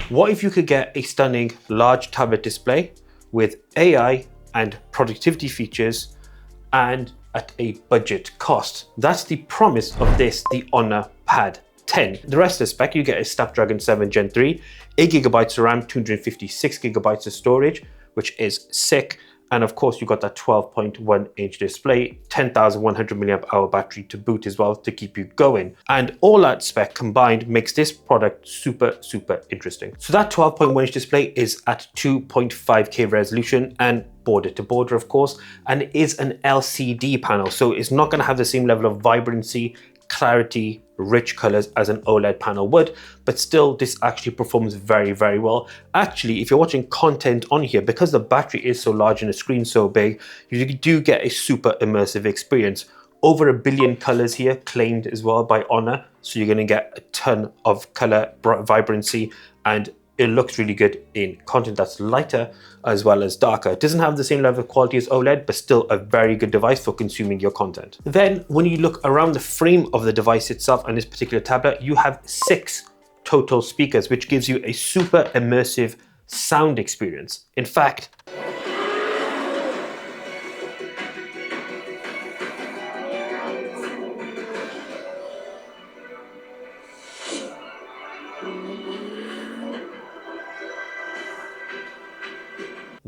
What if you could get a stunning large tablet display with AI and productivity features and at a budget cost? That's the promise of this, the Honor Pad 10. The rest of the spec, you get a Snapdragon 7 Gen 3, 8GB of RAM, 256GB of storage, which is sick. And of course, you got that 12.1-inch display, 10,100 mAh battery to boot as well to keep you going. And all that spec combined makes this product super, super interesting. So that 12.1-inch display is at 2.5K resolution and border to border, of course, and it is an LCD panel. So it's not going to have the same level of vibrancy, clarity, rich colors as an OLED panel would, but still this actually performs very, very well. Actually, if you're watching content on here, because the battery is so large and the screen so big, you do get a super immersive experience. Over 1 billion colors here claimed as well by Honor, so you're going to get a ton of color vibrancy, and it looks really good in content that's lighter as well as darker. It doesn't have the same level of quality as OLED, but still a very good device for consuming your content. Then when you look around the frame of the device itself and this particular tablet, you have 6 total speakers, which gives you a super immersive sound experience. In fact,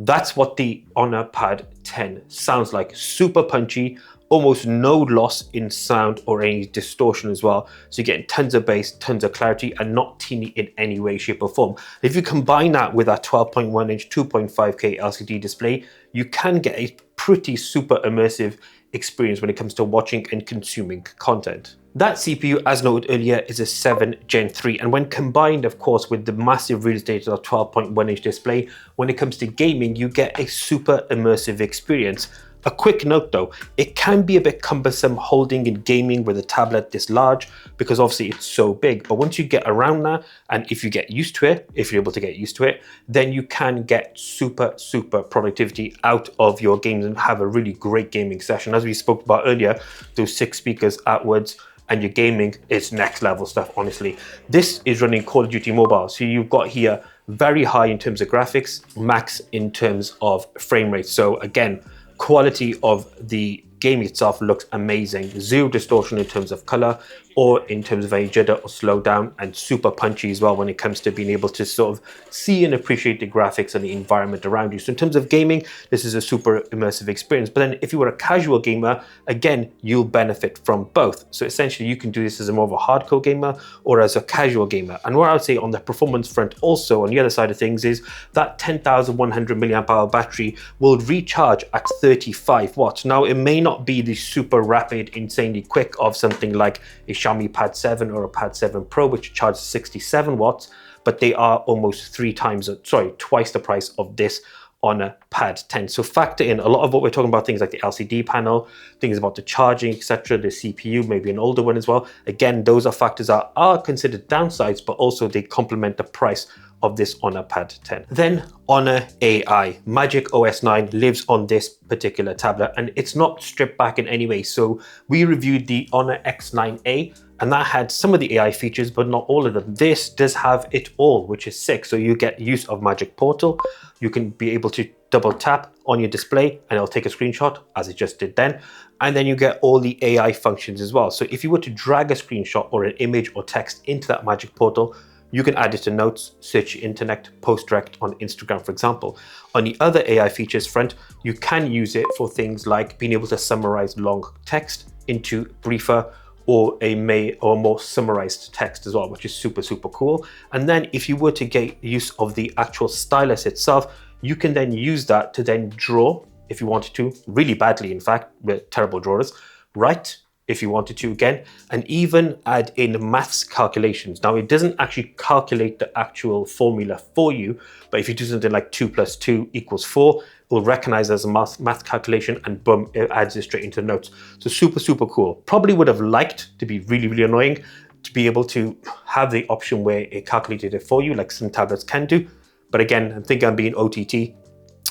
that's what the Honor Pad 10 sounds like. Super punchy, almost no loss in sound or any distortion as well. So you're getting tons of bass, tons of clarity, and not teeny in any way, shape or form. If you combine that with that 12.1-inch 2.5K LCD display, you can get a pretty super immersive experience when it comes to watching and consuming content. That CPU, as noted earlier, is a 7 Gen 3, and when combined, of course, with the massive real estate of 12.1-inch display, when it comes to gaming, you get a super immersive experience. A quick note though, it can be a bit cumbersome holding in gaming with a tablet this large because obviously it's so big, but once you get around that, and if you get used to it, if you're able to get used to it, then you can get super, super productivity out of your games and have a really great gaming session. As we spoke about earlier, those 6 speakers outwards, and your gaming is next level stuff, honestly. This is running Call of Duty Mobile. So you've got here very high in terms of graphics, max in terms of frame rate. So again, quality of the game itself looks amazing. Zero distortion in terms of color or in terms of any jitter or slowdown, and super punchy as well when it comes to being able to sort of see and appreciate the graphics and the environment around you. So in terms of gaming, this is a super immersive experience. But then if you were a casual gamer, again, you'll benefit from both. So essentially you can do this as a more of a hardcore gamer or as a casual gamer. And what I would say on the performance front also on the other side of things is that 10,100 mAh battery will recharge at 35 watts. Now it may not be the super rapid, insanely quick of something like a Xiaomi Pad 7 or a Pad 7 Pro, which charges 67 watts, but they are almost twice the price of this Honor Pad 10. So factor in a lot of what we're talking about, things like the LCD panel, things about the charging, etc., the CPU, maybe an older one as well. Again, those are factors that are considered downsides, but also they complement the price of this Honor Pad 10. Then Honor AI. Magic OS 9 lives on this particular tablet and it's not stripped back in any way. So we reviewed the Honor X9A and that had some of the AI features, but not all of them. This does have it all, which is sick. So you get use of Magic Portal. You can be able to double tap on your display and it'll take a screenshot as it just did then. And then you get all the AI functions as well. So if you were to drag a screenshot or an image or text into that Magic Portal, you can add it to notes, search internet, post direct on Instagram, for example. On the other AI features front, you can use it for things like being able to summarize long text into briefer or a more summarized text as well, which is super, super cool. And then if you were to get use of the actual stylus itself, you can then use that to then draw, if you wanted to, really badly, in fact, we're terrible drawers, write, if you wanted to again, and even add in maths calculations. Now, it doesn't actually calculate the actual formula for you, but if you do something like 2 + 2 = 4, it will recognize as a math calculation and boom, it adds it straight into notes. So super, super cool. Probably would have liked to be really, really annoying to be able to have the option where it calculated it for you, like some tablets can do. But again, I think I'm being OTT.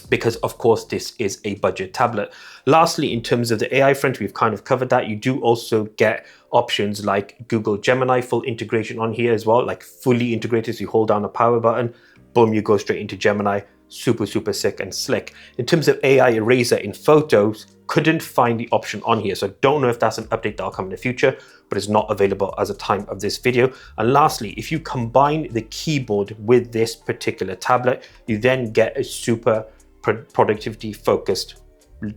because of course this is a budget tablet. Lastly, in terms of the AI front, we've kind of covered that. You do also get options like Google Gemini full integration on here as well, like fully integrated. So you hold down the power button, boom, you go straight into Gemini. Super sick and slick. In terms of AI eraser in photos, couldn't find the option on here. So I don't know if that's an update that'll come in the future, but it's not available as a time of this video. And lastly, if you combine the keyboard with this particular tablet, you then get a super productivity focused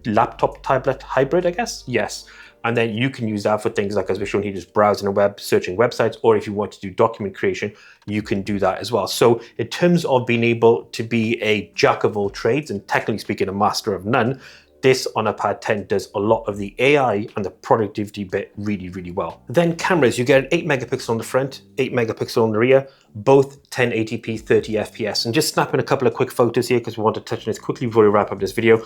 laptop tablet hybrid, I guess. Yes. And then you can use that for things like, as we're showing here, just browsing the web, searching websites, or if you want to do document creation, you can do that as well. So in terms of being able to be a jack of all trades and technically speaking, a master of none, this on a Pad 10 does a lot of the AI and the productivity bit really well. Then cameras, you get an 8 megapixel on the front, 8 megapixel on the rear, both 1080p 30 FPS. And just snapping a couple of quick photos here because we want to touch on this quickly before we wrap up this video.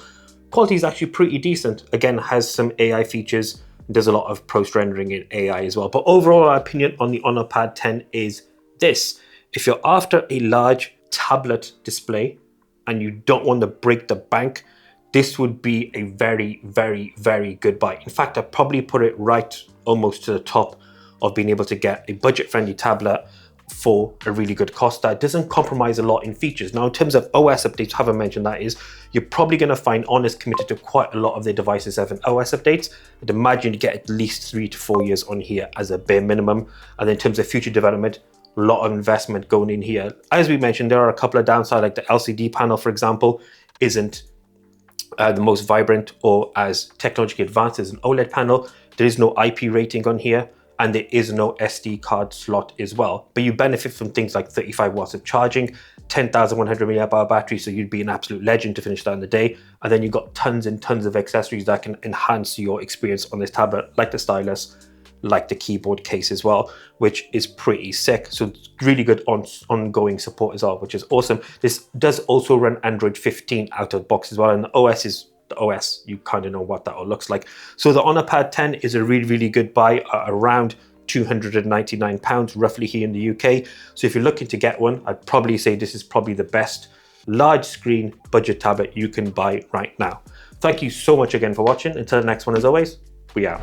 Quality is actually pretty decent. Again, has some AI features. There's a lot of post rendering in AI as well. But overall, our opinion on the Honor Pad 10 is this. If you're after a large tablet display and you don't want to break the bank, this would be a very good buy. In fact, I'd probably put it right almost to the top of being able to get a budget-friendly tablet for a really good cost that doesn't compromise a lot in features. Now, in terms of OS updates, I haven't mentioned that, is you're probably going to find Honor's committed to quite a lot of their devices having OS updates. I'd imagine you get at least 3 to 4 years on here as a bare minimum. And in terms of future development, a lot of investment going in here. As we mentioned, there are a couple of downsides, like the LCD panel, for example, isn't the most vibrant or as technologically advanced as an OLED panel. There is no IP rating on here, and there is no SD card slot as well. But you benefit from things like 35 watts of charging, 10,100 mAh battery, so you'd be an absolute legend to finish that in the day. And then you've got tons and tons of accessories that can enhance your experience on this tablet, like the stylus, like the keyboard case as well, which is pretty sick. So it's really good ongoing support as well, which is awesome. This does also run Android 15 out of the box as well, and the OS is the OS, you kind of know what that all looks like. So the Honor Pad 10 is a really good buy at around £299 roughly here in the UK. So if you're looking to get one, I'd probably say this is probably the best large screen budget tablet you can buy right now. Thank you so much again for watching. Until the next one, as always, we out.